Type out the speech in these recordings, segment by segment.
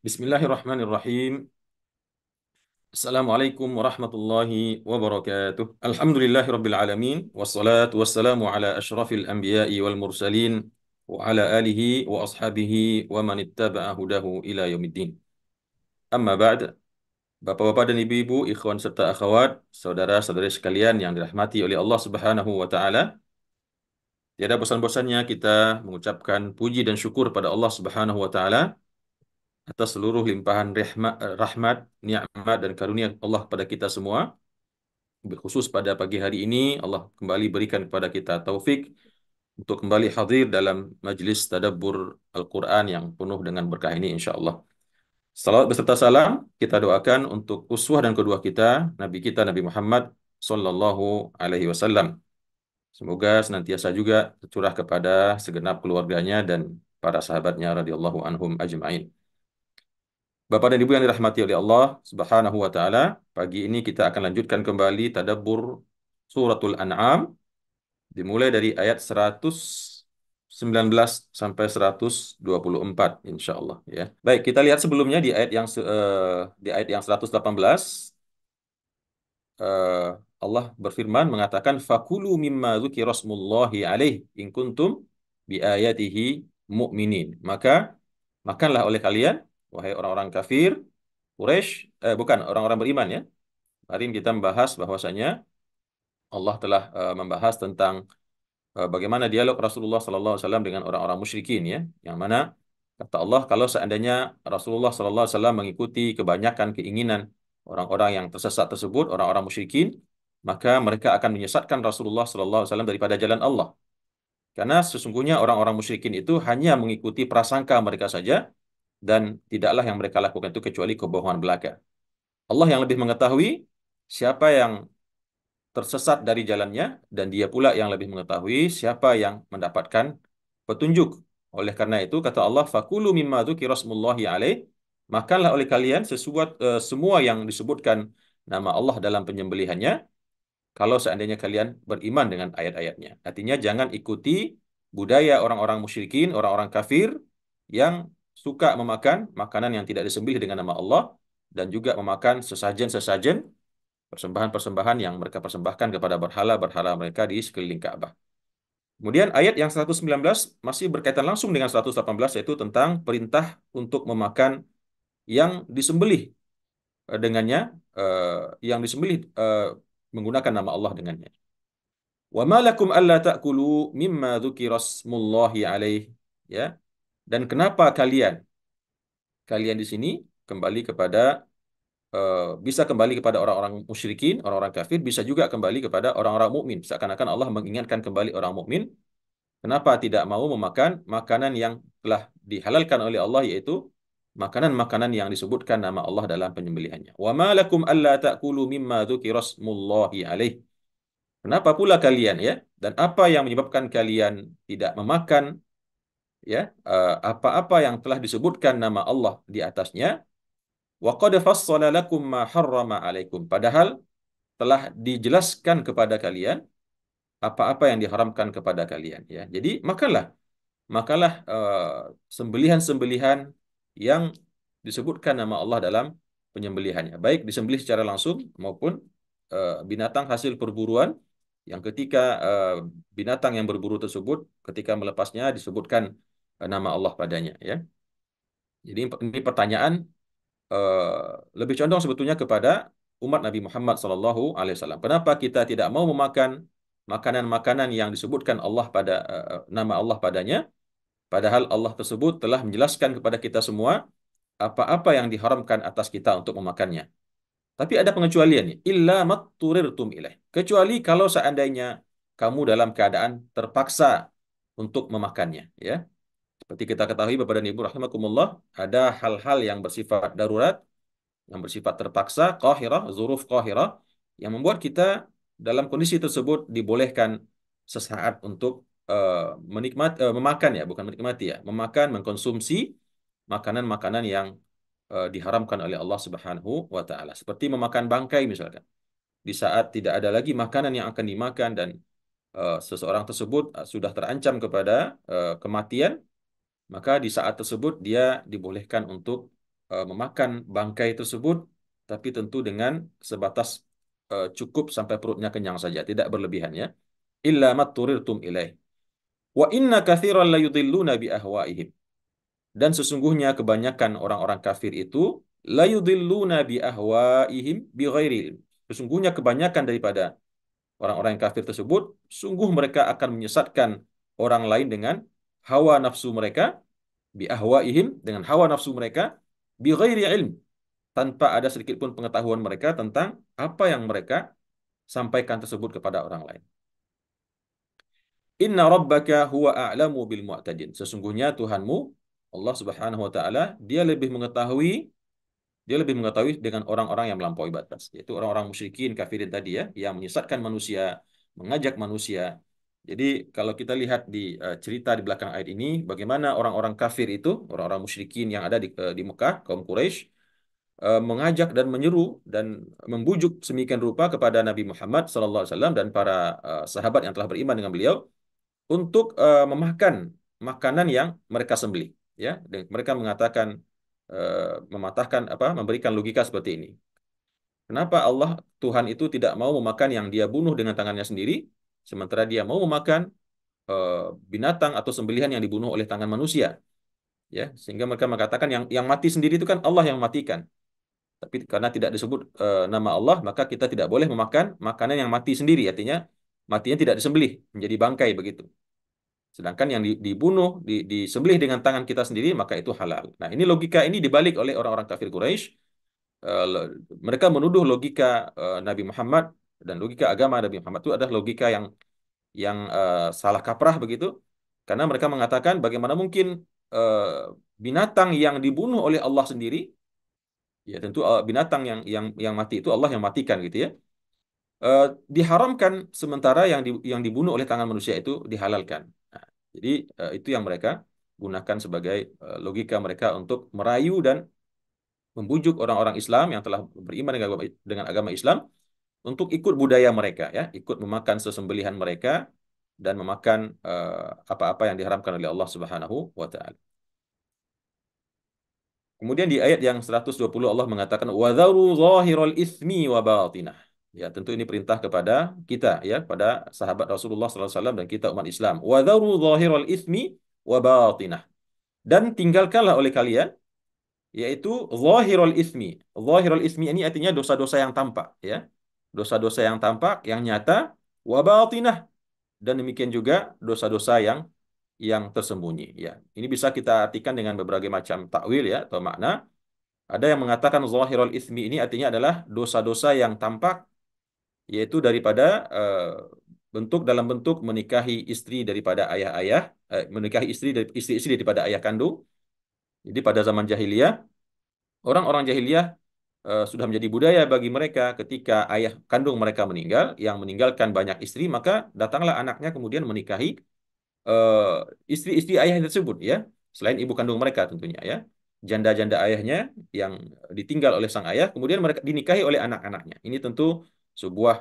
Bismillahirrahmanirrahim. Assalamualaikum warahmatullahi wabarakatuh. Alhamdulillahirabbil alamin wassalatu wassalamu ala asyrafil anbiya'i wal mursalin wa ala alihi wa ashabihi wa man ittaba'a hudahu ila yaumiddin. Amma ba'd. Bapak-bapak dan ibu-ibu, ikhwan serta akhwat, saudara-saudari sekalian yang dirahmati oleh Allah Subhanahu wa taala, tiada bosan-bosannya kita mengucapkan puji dan syukur pada Allah Subhanahu wa taala atas seluruh limpahan rahmat, nikmat dan karunia Allah pada kita semua. Khusus pada pagi hari ini, Allah kembali berikan kepada kita taufik untuk kembali hadir dalam majlis tadabbur Al-Quran yang penuh dengan berkah ini, insya Allah. Salawat beserta salam kita doakan untuk uswah dan kedua kita, Nabi Muhammad Sallallahu Alaihi Wasallam. Semoga senantiasa juga tercurah kepada segenap keluarganya dan para sahabatnya radhiyallahu anhum ajma'in. Bapak dan Ibu yang dirahmati oleh Allah Subhanahu wa taala, pagi ini kita akan lanjutkan kembali tadabbur suratul An'am dimulai dari ayat 119 sampai 124 insyaallah ya. Baik, kita lihat sebelumnya di ayat yang 118 eh, Allah berfirman mengatakan fakulu mimma dzukira rasmullahi alaih in kuntum bi ayatihi mu'minin. Maka makanlah oleh kalian wahai orang-orang kafir Quraisy, bukan orang-orang beriman ya. Hari ini kita membahas bahwasanya Allah telah membahas tentang bagaimana dialog Rasulullah SAW dengan orang-orang musyrikin ya. Yang mana kata Allah kalau seandainya Rasulullah SAW mengikuti kebanyakan keinginan orang-orang yang tersesat tersebut, orang-orang musyrikin, maka mereka akan menyesatkan Rasulullah SAW daripada jalan Allah. Karena sesungguhnya orang-orang musyrikin itu hanya mengikuti prasangka mereka saja dan tidaklah yang mereka lakukan itu kecuali kebohongan belaka. Allah yang lebih mengetahui siapa yang tersesat dari jalannya dan dia pula yang lebih mengetahui siapa yang mendapatkan petunjuk. Oleh karena itu kata Allah fakulu mimma dzukira smullahi alaih, makanlah oleh kalian semua yang disebutkan nama Allah dalam penyembelihannya kalau seandainya kalian beriman dengan ayat-ayatnya. Artinya jangan ikuti budaya orang-orang musyrikin, orang-orang kafir yang suka memakan makanan yang tidak disembelih dengan nama Allah dan juga memakan sesajen-sesajen persembahan-persembahan yang mereka persembahkan kepada berhala-berhala mereka di sekeliling Ka'bah. Kemudian ayat yang 119 masih berkaitan langsung dengan 118 yaitu tentang perintah untuk memakan yang disembelih dengannya, yang disembelih menggunakan nama Allah dengannya. Wa ma lakum alla ta'kulu mimma dzukira smullahi alaih, ya. Dan kenapa kalian di sini kembali kepada bisa kembali kepada orang-orang musyrikin, orang-orang kafir, bisa juga kembali kepada orang-orang mukmin. Seakan-akan Allah mengingatkan kembali orang mukmin, kenapa tidak mau memakan makanan yang telah dihalalkan oleh Allah, yaitu makanan-makanan yang disebutkan nama Allah dalam penyembelihannya. Wa ma lakum alla ta'kulu mimma dzukira smullahi alaih. Kenapa pula kalian ya? Dan apa yang menyebabkan kalian tidak memakan ya apa-apa yang telah disebutkan nama Allah di atasnya? Wa qad fassala lakum ma harrama alaikum. Padahal telah dijelaskan kepada kalian apa-apa yang diharamkan kepada kalian ya. Jadi makalah sembelihan-sembelihan yang disebutkan nama Allah dalam penyembelihannya, baik disembelih secara langsung maupun binatang hasil perburuan yang ketika binatang yang berburu tersebut ketika melepasnya disebutkan nama Allah padanya ya. Jadi ini pertanyaan lebih condong sebetulnya kepada umat Nabi Muhammad SAW. Kenapa kita tidak mau memakan makanan-makanan yang disebutkan Allah pada nama Allah padanya, padahal Allah tersebut telah menjelaskan kepada kita semua apa-apa yang diharamkan atas kita untuk memakannya. Tapi ada pengecualian nih, illa matturirtum ilaih. Kecuali kalau seandainya kamu dalam keadaan terpaksa untuk memakannya, ya. Seperti kita ketahui Bapak dan Ibu rahimakumullah, ada hal-hal yang bersifat darurat, yang bersifat terpaksa, qahirah, zuruf qahirah, yang membuat kita dalam kondisi tersebut dibolehkan sesaat untuk memakan ya, bukan menikmati ya, memakan, mengkonsumsi makanan-makanan yang diharamkan oleh Allah Subhanahu wa taala. Seperti memakan bangkai misalkan. Di saat tidak ada lagi makanan yang akan dimakan dan seseorang tersebut sudah terancam kepada kematian, maka di saat tersebut dia dibolehkan untuk memakan bangkai tersebut, tapi tentu dengan sebatas cukup sampai perutnya kenyang saja, tidak berlebihan ya. Illa matturirtum ilaih. Wa inna katsiran la yudhilluna bi ahwaihim. Dan sesungguhnya kebanyakan orang-orang kafir itu la yudhilluna bi ahwaihim bi ghairi ilm. Sesungguhnya kebanyakan daripada orang-orang yang kafir tersebut, sungguh mereka akan menyesatkan orang lain dengan hawa nafsu mereka, bi ahwaihim, dengan hawa nafsu mereka, bi ghairi ilm, tanpa ada sedikit pun pengetahuan mereka tentang apa yang mereka sampaikan tersebut kepada orang lain. Inna rabbaka huwa a'lamu bil mu'tadin. Sesungguhnya Tuhanmu, Allah Subhanahu wa taala, dia lebih mengetahui dengan orang-orang yang melampaui batas, yaitu orang-orang musyrikin kafirin tadi ya, yang menyesatkan manusia, mengajak manusia. Jadi kalau kita lihat di cerita di belakang ayat ini, bagaimana orang-orang kafir itu, orang-orang musyrikin yang ada di Mekah, kaum Quraisy, mengajak dan menyeru dan membujuk semikian rupa kepada Nabi Muhammad SAW dan para sahabat yang telah beriman dengan beliau untuk memakan makanan yang mereka sembelih. Ya, mereka mengatakan mematahkan apa, memberikan logika seperti ini. Kenapa Allah Tuhan itu tidak mau memakan yang dia bunuh dengan tangannya sendiri, sementara dia mau memakan binatang atau sembelihan yang dibunuh oleh tangan manusia? Ya, sehingga mereka mengatakan yang mati sendiri itu kan Allah yang mematikan. Tapi karena tidak disebut nama Allah, maka kita tidak boleh memakan makanan yang mati sendiri. Artinya matinya tidak disembelih, menjadi bangkai begitu. Sedangkan yang dibunuh, disembelih dengan tangan kita sendiri, maka itu halal. Nah, ini logika ini dibalik oleh orang-orang kafir Quraisy. Eh, Mereka menuduh logika Nabi Muhammad dan logika agama Nabi Muhammad itu adalah logika yang salah kaprah begitu. Karena mereka mengatakan bagaimana mungkin eh, binatang yang dibunuh oleh Allah sendiri, ya tentu binatang yang mati itu Allah yang matikan gitu ya. eh, Diharamkan sementara yang dibunuh oleh tangan manusia itu dihalalkan. Nah, jadi itu yang mereka gunakan sebagai logika mereka untuk merayu dan membujuk orang-orang Islam yang telah beriman dengan agama Islam untuk ikut budaya mereka ya, ikut memakan sesembelihan mereka dan memakan apa-apa yang diharamkan oleh Allah Subhanahu wa taala. Kemudian di ayat yang 120 Allah mengatakan wadharu zahiral itsmi wa batinah. Ya, tentu ini perintah kepada kita ya, pada sahabat Rasulullah SAW dan kita umat Islam. Wadharu zahiral itsmi wa batinah. Dan tinggalkanlah oleh kalian yaitu zahirul ismi. Zahirul ismi ini artinya dosa-dosa yang tampak ya. Dosa-dosa yang tampak, yang nyata, wa batinah, dan demikian juga dosa-dosa yang tersembunyi ya. Ini bisa kita artikan dengan berbagai macam takwil ya atau makna. Ada yang mengatakan zahirul ismi ini artinya adalah dosa-dosa yang tampak, yaitu daripada bentuk dalam bentuk menikahi istri daripada ayah-ayah, menikahi istri-istri daripada ayah kandung. Jadi pada zaman jahiliyah, orang-orang jahiliyah sudah menjadi budaya bagi mereka ketika ayah kandung mereka meninggal, yang meninggalkan banyak istri, maka datanglah anaknya kemudian menikahi eh, istri-istri ayah tersebut ya, selain ibu kandung mereka tentunya ya. Janda-janda ayahnya yang ditinggal oleh sang ayah kemudian mereka dinikahi oleh anak-anaknya. Ini tentu sebuah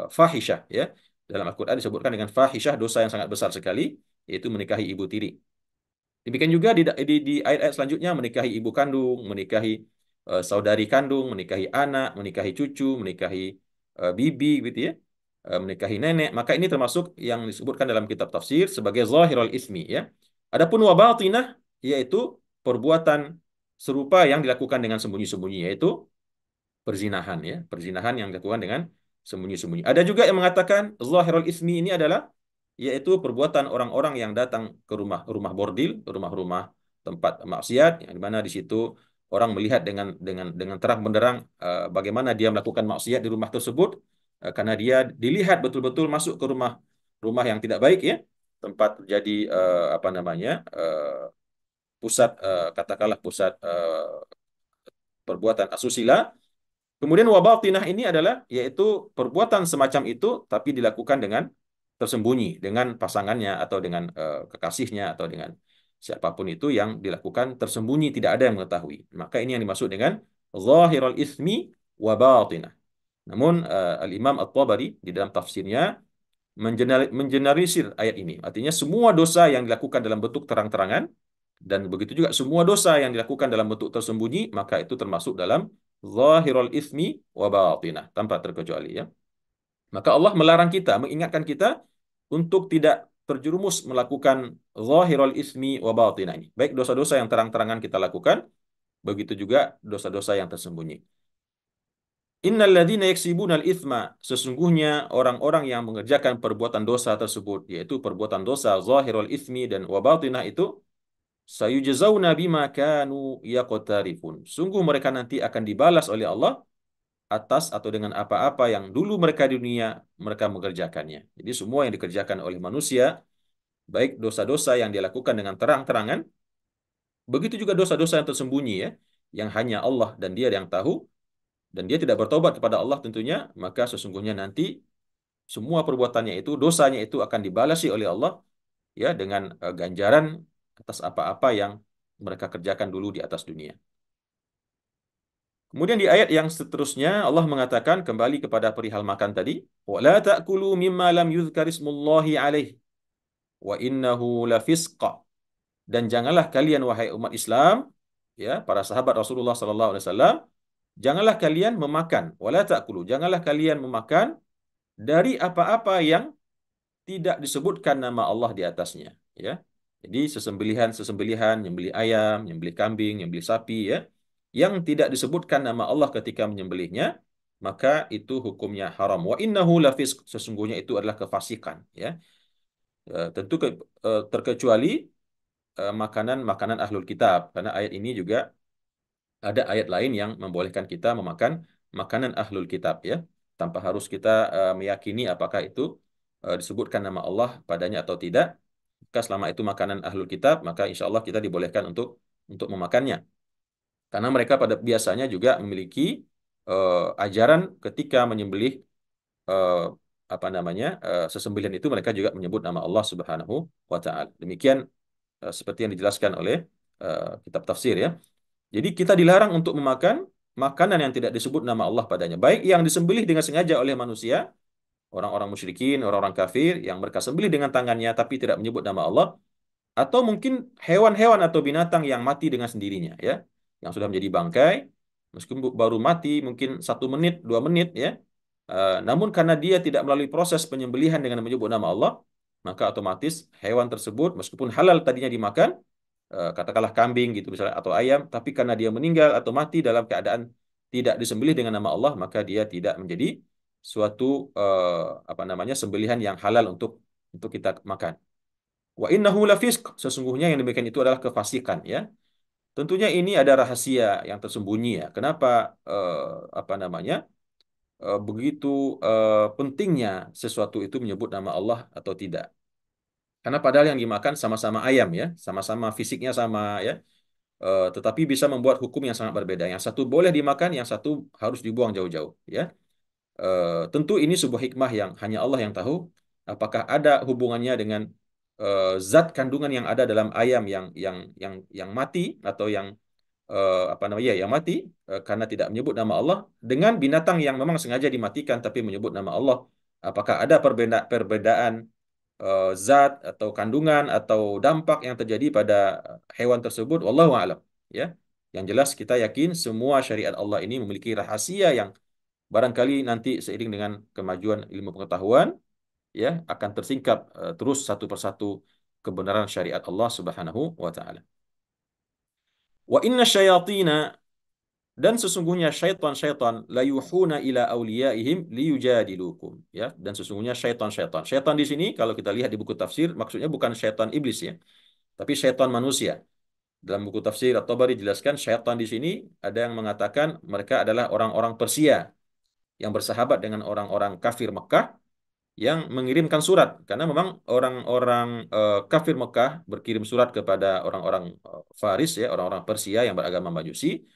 fahisyah ya. Dalam Al-Qur'an disebutkan dengan fahisyah, dosa yang sangat besar sekali, yaitu menikahi ibu tiri. Demikian juga di ayat-ayat selanjutnya menikahi ibu kandung, menikahi saudari kandung, menikahi anak, menikahi cucu, menikahi bibi gitu ya, menikahi nenek. Maka ini termasuk yang disebutkan dalam kitab tafsir sebagai zahirul ismi ya. Adapun wabatinah yaitu perbuatan serupa yang dilakukan dengan sembunyi-sembunyi, yaitu perzinahan ya, perzinahan yang dilakukan dengan sembunyi-sembunyi. Ada juga yang mengatakan zahirul ismi ini adalah yaitu perbuatan orang-orang yang datang ke rumah-rumah bordil, rumah-rumah tempat maksiat, yang di mana di situ orang melihat dengan terang benderang bagaimana dia melakukan maksiat di rumah tersebut, karena dia dilihat betul-betul masuk ke rumah yang tidak baik ya, tempat terjadi apa namanya pusat katakanlah pusat perbuatan asusila. Kemudian wabatinah ini adalah yaitu perbuatan semacam itu tapi dilakukan dengan tersembunyi dengan pasangannya atau dengan kekasihnya atau dengan siapapun itu yang dilakukan tersembunyi, tidak ada yang mengetahui. Maka ini yang dimaksud dengan zahirul ismi wa batinah. Namun Al-Imam At-Tabari di dalam tafsirnya mengeneralisir ayat ini. Artinya semua dosa yang dilakukan dalam bentuk terang-terangan Dan begitu juga semua dosa yang dilakukan dalam bentuk tersembunyi, maka itu termasuk dalam zahirul ithmi wa batinah, tanpa terkecuali ya. Maka Allah melarang kita, mengingatkan kita untuk tidak terjerumus melakukan zahirul ithmi wa batinah ini. Baik dosa-dosa yang terang-terangan kita lakukan, begitu juga dosa-dosa yang tersembunyi. Innal ladzina yaksibunal itsma, sesungguhnya orang-orang yang mengerjakan perbuatan dosa tersebut, yaitu perbuatan dosa zahirul itsmi dan wabatinah itu, sayujzauna bima kanu yaqtarifun. Sungguh mereka nanti akan dibalas oleh Allah atas atau dengan apa-apa yang dulu mereka di dunia mereka mengerjakannya. Jadi semua yang dikerjakan oleh manusia, baik dosa-dosa yang dilakukan dengan terang-terangan, begitu juga dosa-dosa yang tersembunyi ya, yang hanya Allah dan Dia yang tahu, dan dia tidak bertobat kepada Allah tentunya, maka sesungguhnya nanti semua perbuatannya itu, dosanya itu akan dibalasi oleh Allah ya dengan ganjaran atas apa-apa yang mereka kerjakan dulu di atas dunia. Kemudian di ayat yang seterusnya Allah mengatakan kembali kepada perihal makan tadi, "Wala ta'kulu mimma lam yuzkar ismullahi alaih wa innahu lafisqa." Dan janganlah kalian wahai umat Islam, ya, para sahabat Rasulullah sallallahu alaihi wasallam, janganlah kalian memakan, wala ta'kulu, janganlah kalian memakan dari apa-apa yang tidak disebutkan nama Allah di atasnya, ya. Jadi sesembelihan, nyembelih ayam, nyembelih kambing, nyembelih sapi, ya, yang tidak disebutkan nama Allah ketika menyembelihnya, maka itu hukumnya haram. Wa innahu lafisq, sesungguhnya itu adalah kefasikan, ya. Tentu terkecuali makanan-makanan ahlul kitab, karena ayat ini juga ada ayat lain yang membolehkan kita memakan makanan ahlul kitab ya, tanpa harus kita meyakini apakah itu disebutkan nama Allah padanya atau tidak. Jika selama itu makanan ahlul kitab, maka insya Allah kita dibolehkan untuk memakannya. Karena mereka pada biasanya juga memiliki ajaran ketika menyembelih eh, apa namanya sesembelihan itu, mereka juga menyebut nama Allah Subhanahu wa taala. Demikian seperti yang dijelaskan oleh kitab tafsir ya. Jadi kita dilarang untuk memakan makanan yang tidak disebut nama Allah padanya. Baik yang disembelih dengan sengaja oleh manusia, orang-orang musyrikin, orang-orang kafir, yang mereka sembelih dengan tangannya tapi tidak menyebut nama Allah, atau mungkin hewan-hewan atau binatang yang mati dengan sendirinya, ya, yang sudah menjadi bangkai, meskipun baru mati mungkin 1 menit, 2 menit, ya, namun karena dia tidak melalui proses penyembelihan dengan menyebut nama Allah, maka otomatis hewan tersebut meskipun halal tadinya dimakan, katakanlah kambing gitu misalnya atau ayam, tapi karena dia meninggal atau mati dalam keadaan tidak disembelih dengan nama Allah, maka dia tidak menjadi suatu apa namanya sembelihan yang halal untuk kita makan. Wa innahu lafisq, sesungguhnya yang demikian itu adalah kefasikan ya. Tentunya ini ada rahasia yang tersembunyi ya. Kenapa apa namanya begitu pentingnya sesuatu itu menyebut nama Allah atau tidak? Karena padahal yang dimakan sama-sama ayam ya, sama-sama fisiknya sama ya. Tetapi bisa membuat hukum yang sangat berbeda. Yang satu boleh dimakan, yang satu harus dibuang jauh-jauh. Ya, tentu ini sebuah hikmah yang hanya Allah yang tahu. Apakah ada hubungannya dengan zat kandungan yang ada dalam ayam yang mati atau yang apa namanya ya, yang mati karena tidak menyebut nama Allah dengan binatang yang memang sengaja dimatikan tapi menyebut nama Allah. Apakah ada perbedaan zat atau kandungan atau dampak yang terjadi pada hewan tersebut, wallahu a'lam ya. Yang jelas kita yakin semua syariat Allah ini memiliki rahasia yang barangkali nanti seiring dengan kemajuan ilmu pengetahuan ya akan tersingkap terus satu persatu kebenaran syariat Allah Subhanahu wa taala. Wa inna syayatina, dan sesungguhnya syaitan-syaitan la yuhuna ila auliyaihim liyujadilukum ya, dan sesungguhnya syaitan-syaitan. Syaitan di sini kalau kita lihat di buku tafsir maksudnya bukan syaitan iblis ya, tapi syaitan manusia. Dalam buku tafsir At-Tabari dijelaskan syaitan di sini ada yang mengatakan mereka adalah orang-orang Persia yang bersahabat dengan orang-orang kafir Mekah yang mengirimkan surat, karena memang orang-orang kafir Mekah berkirim surat kepada orang-orang Faris ya, orang-orang Persia yang beragama Majusi,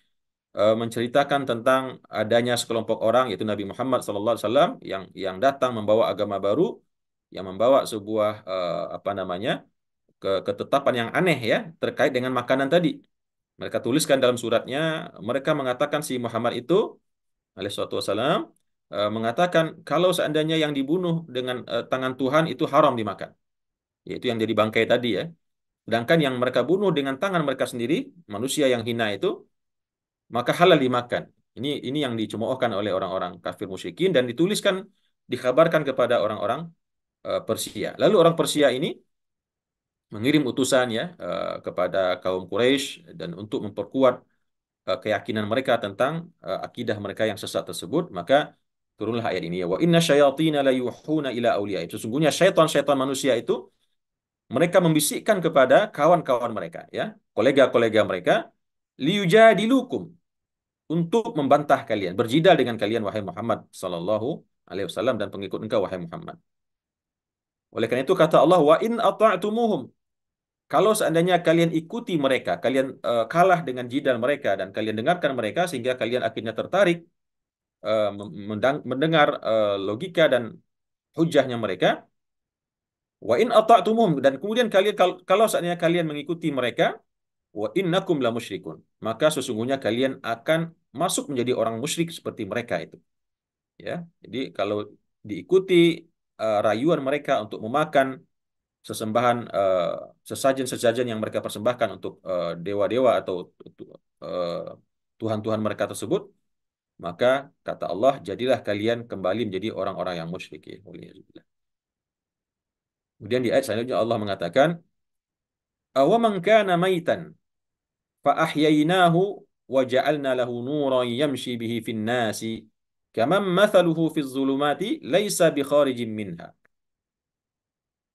menceritakan tentang adanya sekelompok orang yaitu Nabi Muhammad SAW yang datang membawa agama baru, yang membawa sebuah apa namanya ketetapan yang aneh ya terkait dengan makanan tadi. Mereka tuliskan dalam suratnya, mereka mengatakan si Muhammad itu alaihissalatu wassalam mengatakan kalau seandainya yang dibunuh dengan tangan Tuhan itu haram dimakan, yaitu yang jadi bangkai tadi ya. Sedangkan yang mereka bunuh dengan tangan mereka sendiri, manusia yang hina itu, maka halal dimakan. Ini yang dicemoohkan oleh orang-orang kafir musyrikin dan dituliskan, dikabarkan kepada orang-orang Persia. Lalu orang Persia ini mengirim utusan ya kepada kaum Quraisy dan untuk memperkuat keyakinan mereka tentang akidah mereka yang sesat tersebut, maka turunlah ayat ini ya, wa inna syayatina la yuhuna ila auliya. Sesungguhnya syaitan-syaitan manusia itu mereka membisikkan kepada kawan-kawan mereka ya, kolega-kolega mereka, liyujadilukum, untuk membantah kalian, berjidal dengan kalian wahai Muhammad sallallahu alaihi wasallam dan pengikut engkau wahai Muhammad. Oleh karena itu kata Allah, wa in ata'tumuhum, kalau seandainya kalian ikuti mereka, kalian kalah dengan jidal mereka dan kalian dengarkan mereka sehingga kalian akhirnya tertarik mendengar logika dan hujahnya mereka, wa in ata'tumuhum, dan kemudian kalian kalau seandainya kalian mengikuti mereka, wa innakum la musyrikun, maka sesungguhnya kalian akan masuk menjadi orang musyrik seperti mereka itu. Ya, jadi kalau diikuti rayuan mereka untuk memakan sesembahan sesajen-sesajen yang mereka persembahkan untuk dewa-dewa atau eh, tuhan-tuhan mereka tersebut, maka kata Allah, jadilah kalian kembali menjadi orang-orang yang musyrik. Ya. Kemudian di ayat selanjutnya Allah mengatakan, awaman kana maitan fa ahyainahu wa ja'alna lahu nuran yamshi bihi fin nasi kaman mathaluhu fiz zulumati laisa bi kharijin minha.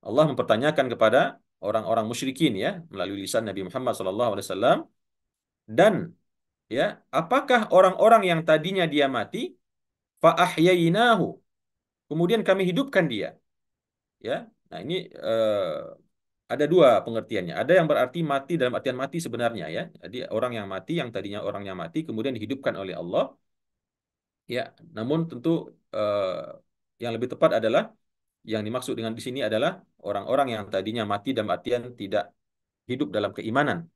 Allah mempertanyakan kepada orang-orang musyrikin ya melalui lisan Nabi Muhammad SAW, dan ya, apakah orang-orang yang tadinya dia mati fa ahyainahu, kemudian kami hidupkan dia ya. Nah, ini ada dua pengertiannya. Ada yang berarti mati dalam artian mati sebenarnya ya. Jadi orang yang mati yang tadinya orangnya mati kemudian dihidupkan oleh Allah ya. Namun tentu yang lebih tepat adalah yang dimaksud dengan di sini adalah orang-orang yang tadinya mati dalam artian tidak hidup dalam keimanan.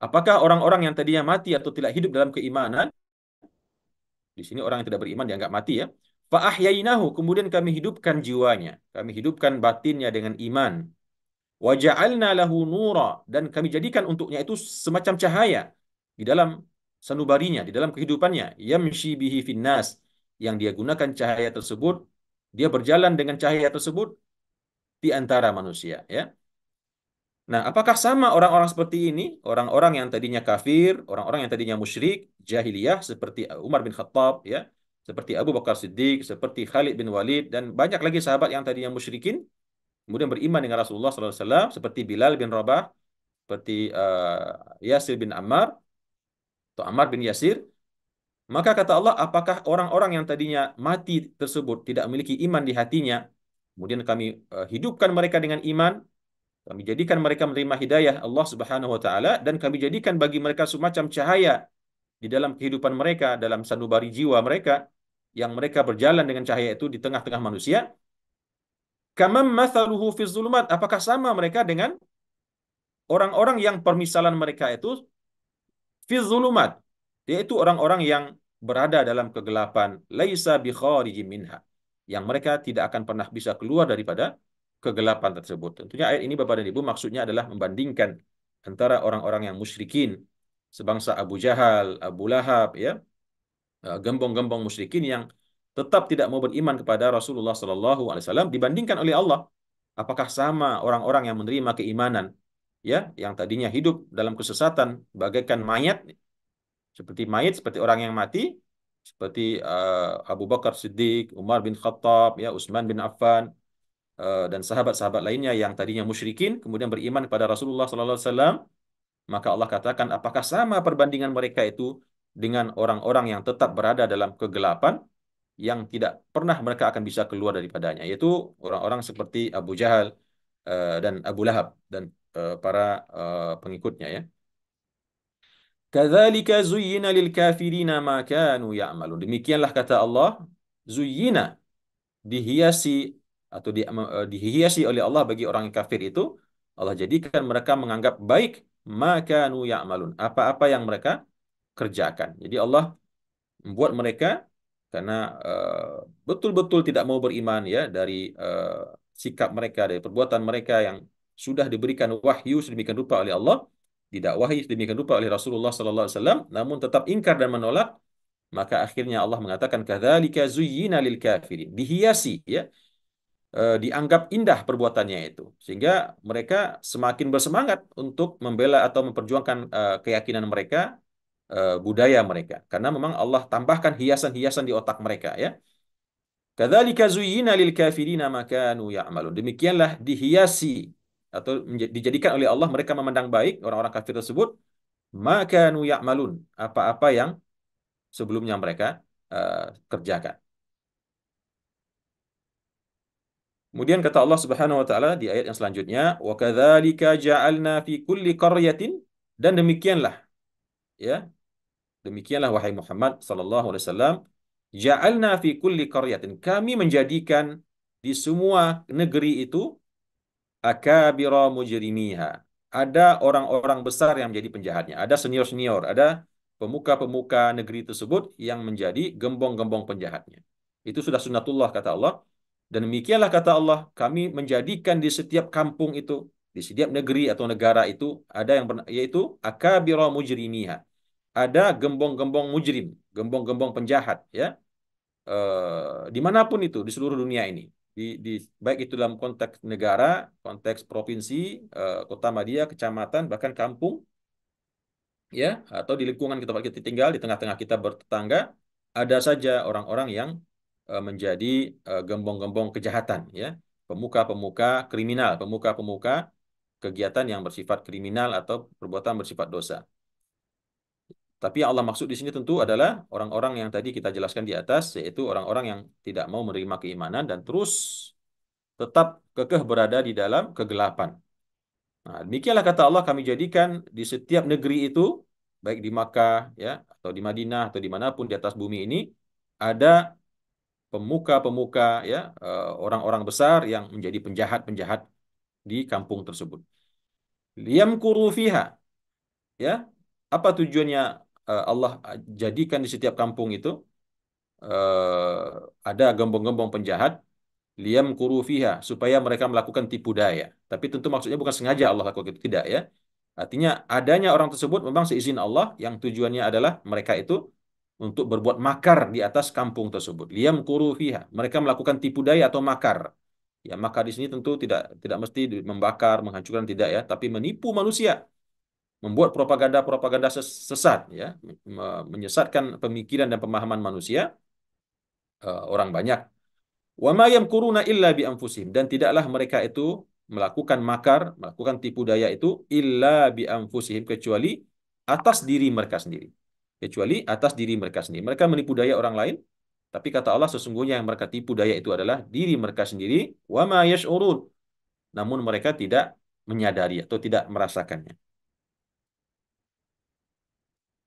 Apakah orang-orang yang tadinya mati atau tidak hidup dalam keimanan? Di sini orang yang tidak beriman dianggap mati ya. Fa ahyainahu, kemudian kami hidupkan jiwanya, kami hidupkan batinnya dengan iman. Wa ja'alna lahu nura, dan kami jadikan untuknya itu semacam cahaya di dalam sanubarinya, di dalam kehidupannya, yamshi bihi finnas, yang dia gunakan cahaya tersebut, dia berjalan dengan cahaya tersebut di antara manusia ya. Nah, apakah sama orang-orang seperti ini, orang-orang yang tadinya kafir, orang-orang yang tadinya musyrik, jahiliyah seperti Umar bin Khattab ya, seperti Abu Bakar Siddiq, seperti Khalid bin Walid dan banyak lagi sahabat yang tadinya musyrikin kemudian beriman dengan Rasulullah SAW, seperti Bilal bin Rabah, seperti Yasir bin Ammar atau Ammar bin Yasir. Maka kata Allah, apakah orang-orang yang tadinya mati tersebut tidak memiliki iman di hatinya, kemudian kami hidupkan mereka dengan iman, kami jadikan mereka menerima hidayah Allah Subhanahu wa taala dan kami jadikan bagi mereka semacam cahaya di dalam kehidupan mereka, dalam sanubari jiwa mereka, yang mereka berjalan dengan cahaya itu di tengah-tengah manusia. Kamam mathaluhu fi zulumat, apakah sama mereka dengan orang-orang yang permisalan mereka itu fi zulumat, yaitu orang-orang yang berada dalam kegelapan, laisa bi kharijin minha, yang mereka tidak akan pernah bisa keluar daripada kegelapan tersebut. Tentunya ayat ini Bapak dan Ibu maksudnya adalah membandingkan antara orang-orang yang musyrikin sebangsa Abu Jahal, Abu Lahab ya, gembong-gembong musyrikin yang tetap tidak mau beriman kepada Rasulullah SAW dibandingkan oleh Allah. Apakah sama orang-orang yang menerima keimanan ya, yang tadinya hidup dalam kesesatan bagaikan mayat, seperti orang yang mati, seperti Abu Bakar Siddiq, Umar bin Khattab, ya, Utsman bin Affan, dan sahabat-sahabat lainnya yang tadinya musyrikin kemudian beriman kepada Rasulullah SAW, maka Allah katakan, apakah sama perbandingan mereka itu dengan orang-orang yang tetap berada dalam kegelapan yang tidak pernah mereka akan bisa keluar daripadanya, yaitu orang-orang seperti Abu Jahal dan Abu Lahab dan para pengikutnya ya. Kadzalika zuyyina lil kafirina ma kanu ya'malun. Demikianlah kata Allah, zuyyina, dihiasi atau dihiasi oleh Allah bagi orang yang kafir itu, Allah jadikan mereka menganggap baik ma kanu ya'malun, apa-apa yang mereka kerjakan. Jadi Allah membuat mereka karena betul-betul tidak mau beriman ya dari sikap mereka, dari perbuatan mereka yang sudah diberikan wahyu sedemikian rupa oleh Allah, didakwahi sedemikian rupa oleh Rasulullah sallallahu alaihi wasallam, namun tetap ingkar dan menolak, maka akhirnya Allah mengatakan kadzalika zuyyina lil kafirin. Dihiasi ya, dianggap indah perbuatannya itu. Sehingga mereka semakin bersemangat untuk membela atau memperjuangkan keyakinan mereka, budaya mereka. Karena memang Allah tambahkan hiasan-hiasan di otak mereka ya. Kadzalika zuyyina lil kafirina ma kanu ya'malun. Demikianlah dihiasi atau dijadikan oleh Allah mereka memandang baik orang-orang kafir tersebut ma kanu ya'malun, apa-apa yang sebelumnya mereka kerjakan. Kemudian kata Allah Subhanahu wa taala di ayat yang selanjutnya, wa kadzalika ja'alna fi kulli qaryatin, dan demikianlah ya, demikianlah wahai Muhammad sallallahu alaihi wasallam, ja'alna fi kulli qaryatin, kami menjadikan di semua negeri itu akabira mujrimiha. Ada orang-orang besar yang menjadi penjahatnya, ada senior-senior, ada pemuka-pemuka negeri tersebut yang menjadi gembong-gembong penjahatnya. Itu sudah sunnatullah kata Allah. Dan demikianlah kata Allah, kami menjadikan di setiap kampung itu, di setiap negeri atau negara itu, ada yang yaitu akabira mujrimiha. Ada gembong-gembong mujrim, gembong-gembong penjahat, ya, dimanapun itu di seluruh dunia ini, di baik itu dalam konteks negara, konteks provinsi, kota madya, kecamatan, bahkan kampung, ya, atau di lingkungan tempat kita tinggal, di tengah-tengah kita bertetangga, ada saja orang-orang yang menjadi gembong-gembong kejahatan, ya, pemuka-pemuka kriminal, pemuka-pemuka kegiatan yang bersifat kriminal atau perbuatan bersifat dosa. Tapi yang Allah maksud di sini tentu adalah orang-orang yang tadi kita jelaskan di atas, yaitu orang-orang yang tidak mau menerima keimanan dan terus tetap kekeh berada di dalam kegelapan. Nah, demikianlah kata Allah, kami jadikan di setiap negeri itu, baik di Makkah ya, atau di Madinah atau dimanapun di atas bumi ini, ada pemuka-pemuka ya, orang-orang besar yang menjadi penjahat-penjahat di kampung tersebut. Liyamkuru fiha, ya. Apa tujuannya Allah jadikan di setiap kampung itu ada gembong-gembong penjahat, liyamkuru fiha, supaya mereka melakukan tipu daya. Tapi tentu maksudnya bukan sengaja Allah lakukan itu, tidak ya. Artinya adanya orang tersebut memang seizin Allah, yang tujuannya adalah mereka itu untuk berbuat makar di atas kampung tersebut. Liyamkuru fiha. Mereka melakukan tipu daya atau makar. Ya, makar di sini tentu tidak tidak mesti membakar, menghancurkan, tidak ya, tapi menipu manusia, membuat propaganda-propaganda sesat ya, menyesatkan pemikiran dan pemahaman manusia, orang banyak. Wa ma yamkuruna illa bi anfusihim, dan tidaklah mereka itu melakukan makar, melakukan tipu daya itu illa bi anfusihim, kecuali atas diri mereka sendiri. Kecuali atas diri mereka sendiri. Mereka menipu daya orang lain, tapi kata Allah sesungguhnya yang mereka tipu daya itu adalah diri mereka sendiri. Wa ma yash'urun, namun mereka tidak menyadari atau tidak merasakannya.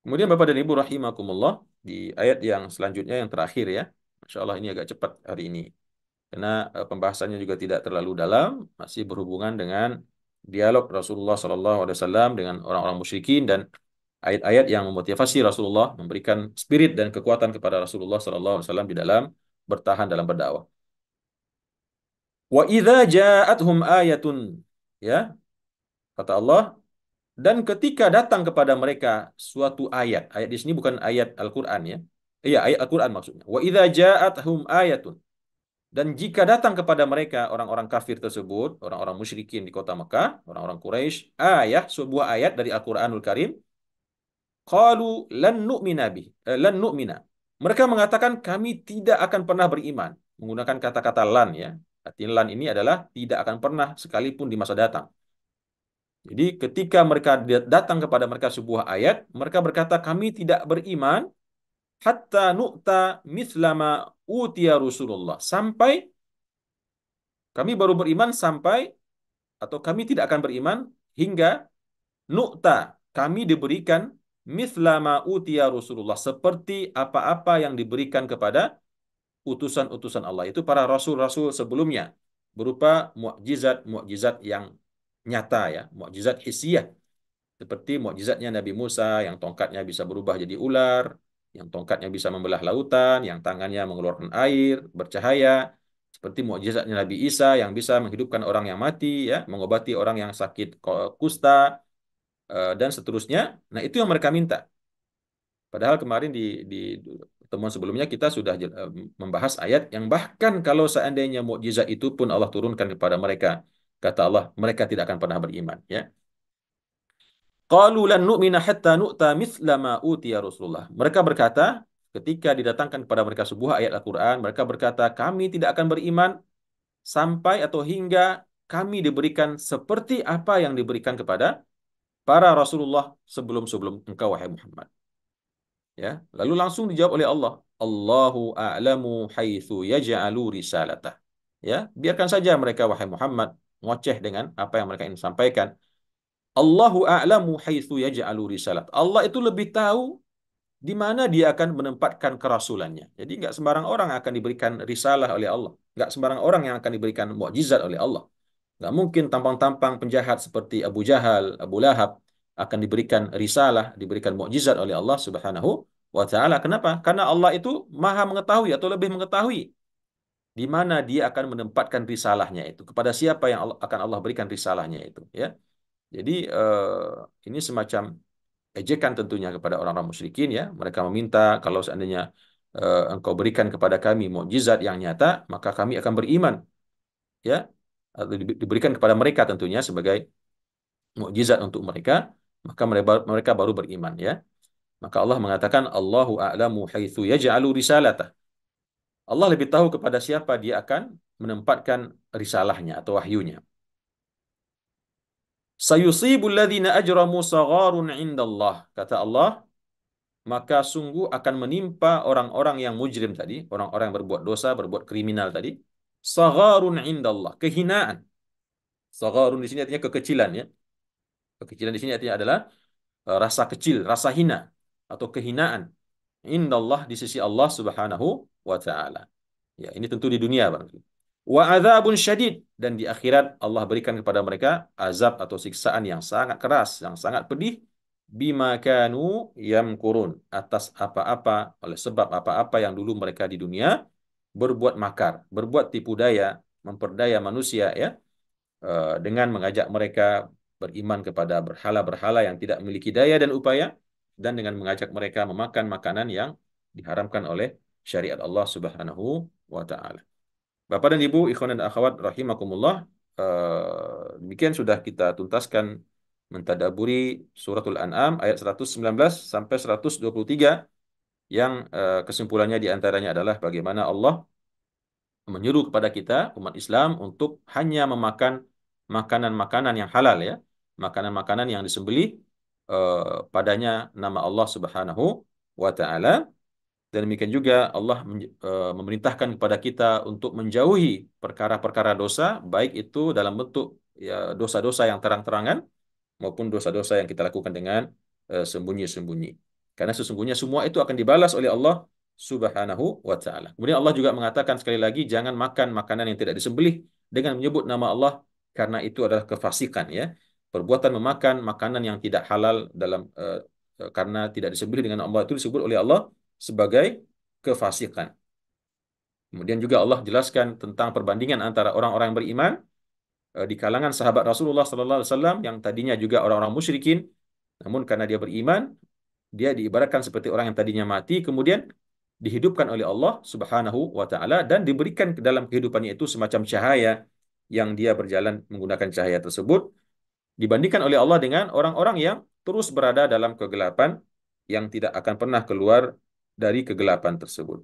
Kemudian Bapak dan Ibu rahimakumullah, di ayat yang selanjutnya yang terakhir ya. Masya Allah ini agak cepat hari ini. Karena pembahasannya juga tidak terlalu dalam, masih berhubungan dengan dialog Rasulullah SAW dengan orang-orang musyrikin dan ayat-ayat yang memotivasi Rasulullah, memberikan spirit dan kekuatan kepada Rasulullah SAW di dalam bertahan dalam berdakwah. Wa idza ja'atuhum ayatun, ya, kata Allah, dan ketika datang kepada mereka suatu ayat, ayat di sini bukan ayat Al-Qur'an ya. Iya, ayat Al-Qur'an maksudnya. Wa idza ja'atuhum ayatun, dan jika datang kepada mereka orang-orang kafir tersebut, orang-orang musyrikin di kota Mekah, orang-orang Quraisy, sebuah ayat dari Al-Qur'anul Karim, qalu lan nu'mina lan nu'mina. Mereka mengatakan kami tidak akan pernah beriman, menggunakan kata-kata lan ya. Artinya lan ini adalah tidak akan pernah sekalipun di masa datang. Jadi ketika mereka datang kepada mereka sebuah ayat, mereka berkata kami tidak beriman hatta nu'ta mithlama utiya Rasulullah. Sampai kami baru beriman sampai, atau kami tidak akan beriman hingga nu'ta, kami diberikan mithlama utiya Rasulullah, seperti apa-apa yang diberikan kepada utusan-utusan Allah, itu para rasul-rasul sebelumnya, berupa mukjizat-mukjizat yang nyata ya, mukjizat hissiyah, seperti mukjizatnya Nabi Musa yang tongkatnya bisa berubah jadi ular, yang tongkatnya bisa membelah lautan, yang tangannya mengeluarkan air bercahaya, Seperti mukjizatnya Nabi Isa yang bisa menghidupkan orang yang mati, ya, mengobati orang yang sakit kusta, dan seterusnya. Nah, itu yang mereka minta. Padahal kemarin di pertemuan sebelumnya kita sudah membahas ayat yang bahkan kalau seandainya mukjizat itu pun Allah turunkan kepada mereka, kata Allah, mereka tidak akan pernah beriman. Ya. Qalu lan nu'mina hatta nu'ta mithla ma utiya Rasulullah. Mereka berkata, ketika didatangkan kepada mereka sebuah ayat Al-Quran, mereka berkata, kami tidak akan beriman sampai atau hingga kami diberikan seperti apa yang diberikan kepada para Rasulullah sebelum-sebelum engkau, wahai Muhammad. Ya, lalu langsung dijawab oleh Allah, Allahu a'lamu haitsu yaj'alu risalatah. Ya, biarkan saja mereka, wahai Muhammad, ngoceh dengan apa yang mereka ingin sampaikan. Allahu a'lamu haitsu yaj'alu risalat. Allah itu lebih tahu di mana dia akan menempatkan kerasulannya. Jadi nggak sembarang orang akan diberikan risalah oleh Allah. Nggak sembarang orang yang akan diberikan mukjizat oleh Allah. Nggak mungkin tampang-tampang penjahat seperti Abu Jahal, Abu Lahab akan diberikan risalah, diberikan mukjizat oleh Allah Subhanahu wa taala. Kenapa? Karena Allah itu Maha mengetahui atau lebih mengetahui di mana dia akan menempatkan risalahnya itu. Kepada siapa yang akan Allah berikan risalahnya itu, ya. Jadi ini semacam ejekan tentunya kepada orang-orang musyrikin, ya. Mereka meminta kalau seandainya engkau berikan kepada kami mukjizat yang nyata, maka kami akan beriman, ya. Atau diberikan kepada mereka tentunya sebagai mukjizat untuk mereka, maka mereka baru beriman, ya. Maka Allah mengatakan Allahu a'lamu haitsu yaj'alu risalatah. Allah lebih tahu kepada siapa dia akan menempatkan risalahnya atau wahyunya. Sayusibul ladzina ajramu sagharun indallah. Kata Allah, maka sungguh akan menimpa orang-orang yang mujrim tadi, orang-orang yang berbuat dosa, berbuat kriminal tadi, sagharun indallah, kehinaan. Sagharun di sini artinya kekecilan, ya. Kekecilan di sini artinya adalah rasa kecil, rasa hina atau kehinaan. Indallah di sisi Allah Subhanahu wa taala. Ya, ini tentu di dunia, Bang. Wa adzabun syadid, dan di akhirat Allah berikan kepada mereka azab atau siksaan yang sangat keras, yang sangat pedih, bima kanu yamkurun, atas apa-apa, oleh sebab apa-apa yang dulu mereka di dunia berbuat makar, berbuat tipu daya, memperdaya manusia, ya, dengan mengajak mereka beriman kepada berhala-berhala yang tidak memiliki daya dan upaya, dan dengan mengajak mereka memakan makanan yang diharamkan oleh syariat Allah Subhanahu wa taala. Bapak dan Ibu, ikhwan dan akhwat rahimakumullah, demikian sudah kita tuntaskan mentadaburi suratul An'am ayat 119 sampai 123, yang kesimpulannya diantaranya adalah bagaimana Allah menyuruh kepada kita umat Islam untuk hanya memakan makanan-makanan yang halal, ya, makanan-makanan yang disembelih padanya nama Allah Subhanahu wa taala. Dan demikian juga Allah memerintahkan kepada kita untuk menjauhi perkara-perkara dosa, baik itu dalam bentuk, ya, dosa-dosa yang terang-terangan maupun dosa-dosa yang kita lakukan dengan sembunyi-sembunyi. Karena sesungguhnya semua itu akan dibalas oleh Allah Subhanahu wa taala. Kemudian Allah juga mengatakan sekali lagi, jangan makan makanan yang tidak disembelih dengan menyebut nama Allah, karena itu adalah kefasikan, ya. Perbuatan memakan makanan yang tidak halal karena tidak disembelih dengan Allah itu disebut oleh Allah sebagai kefasikan. Kemudian juga Allah jelaskan tentang perbandingan antara orang-orang yang beriman di kalangan sahabat Rasulullah SAW yang tadinya juga orang-orang musyrikin, namun karena dia beriman, dia diibaratkan seperti orang yang tadinya mati, kemudian dihidupkan oleh Allah Subhanahu wa taala dan diberikan ke dalam kehidupannya itu semacam cahaya yang dia berjalan menggunakan cahaya tersebut, dibandingkan oleh Allah dengan orang-orang yang terus berada dalam kegelapan yang tidak akan pernah keluar dari kegelapan tersebut.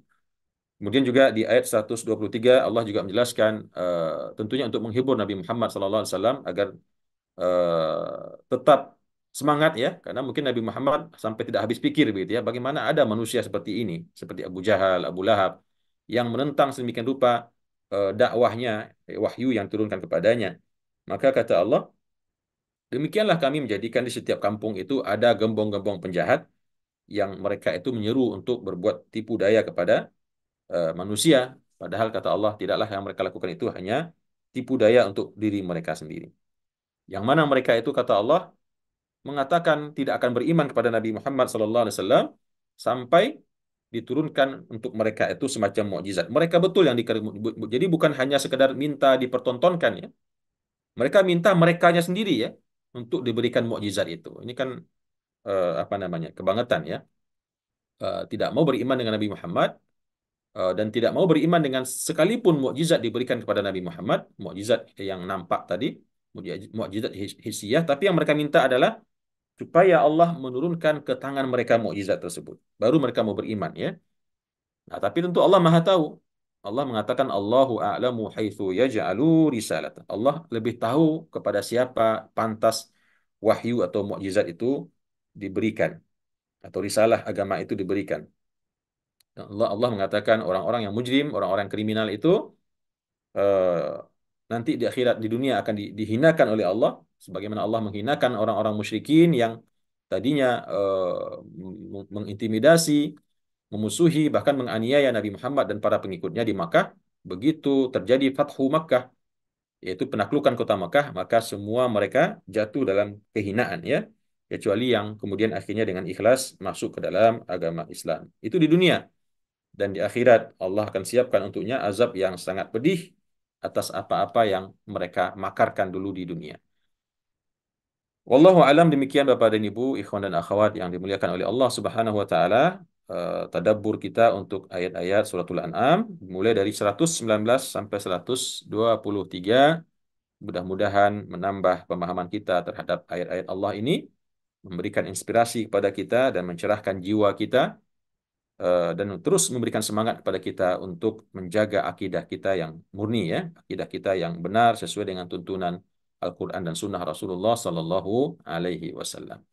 Kemudian juga di ayat 123 Allah juga menjelaskan tentunya untuk menghibur Nabi Muhammad SAW agar tetap semangat, ya, karena mungkin Nabi Muhammad sampai tidak habis pikir begitu, ya, bagaimana ada manusia seperti ini, seperti Abu Jahal, Abu Lahab, yang menentang sedemikian rupa dakwahnya, wahyu yang turunkan kepadanya. Maka kata Allah, demikianlah kami menjadikan di setiap kampung itu ada gembong-gembong penjahat yang mereka itu menyeru untuk berbuat tipu daya kepada manusia. Padahal kata Allah, tidaklah yang mereka lakukan itu hanya tipu daya untuk diri mereka sendiri. Yang mana mereka itu, kata Allah, mengatakan tidak akan beriman kepada Nabi Muhammad SAW sampai diturunkan untuk mereka itu semacam mukjizat. Mereka betul yang jadi bukan hanya sekedar minta dipertontonkan ya. Mereka minta merekanya sendiri ya untuk diberikan mukjizat itu. Ini kan apa namanya? Kebangetan ya. Tidak mau beriman dengan Nabi Muhammad dan tidak mau beriman dengan sekalipun mukjizat diberikan kepada Nabi Muhammad, mukjizat yang nampak tadi, mukjizat hissiyah, tapi yang mereka minta adalah supaya Allah menurunkan ke tangan mereka mukjizat tersebut. Baru mereka mau beriman ya. Nah, tapi tentu Allah Maha tahu. Allah mengatakan Allahu a'lamu haitsu yaj'alu risalat. Allah lebih tahu kepada siapa pantas wahyu atau mukjizat itu diberikan atau risalah agama itu diberikan. Allah mengatakan orang-orang yang mujrim, orang-orang kriminal itu eh, nanti di akhirat di dunia akan dihinakan oleh Allah sebagaimana Allah menghinakan orang-orang musyrikin yang tadinya mengintimidasi, memusuhi bahkan menganiaya Nabi Muhammad dan para pengikutnya di Makkah. Begitu terjadi Fathu Makkah, yaitu penaklukan kota Makkah, maka semua mereka jatuh dalam kehinaan ya, kecuali yang kemudian akhirnya dengan ikhlas masuk ke dalam agama Islam. Itu di dunia. Dan di akhirat Allah akan siapkan untuknya azab yang sangat pedih atas apa-apa yang mereka makarkan dulu di dunia. Wallahu alam, demikian Bapak dan Ibu, ikhwan dan akhwat yang dimuliakan oleh Allah Subhanahu wa taala. Tadabbur kita untuk ayat-ayat suratul An'am mulai dari 119 sampai 123. Mudah-mudahan menambah pemahaman kita terhadap ayat-ayat Allah ini, memberikan inspirasi kepada kita dan mencerahkan jiwa kita, dan terus memberikan semangat kepada kita untuk menjaga akidah kita yang murni ya, akidah kita yang benar sesuai dengan tuntunan Al-Quran dan Sunnah Rasulullah Sallallahu Alaihi Wasallam.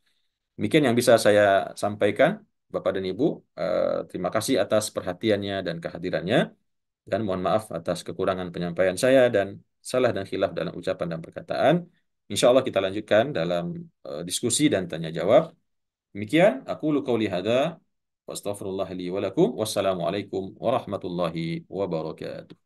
Demikian yang bisa saya sampaikan, Bapak dan Ibu. Terima kasih atas perhatiannya dan kehadirannya, dan mohon maaf atas kekurangan penyampaian saya dan salah dan khilaf dalam ucapan dan perkataan. Insya Allah kita lanjutkan dalam diskusi dan tanya jawab. Demikian, aku qauli hadza wa astaghfirullah li wa lakum. Wassalamualaikum warahmatullahi wabarakatuh.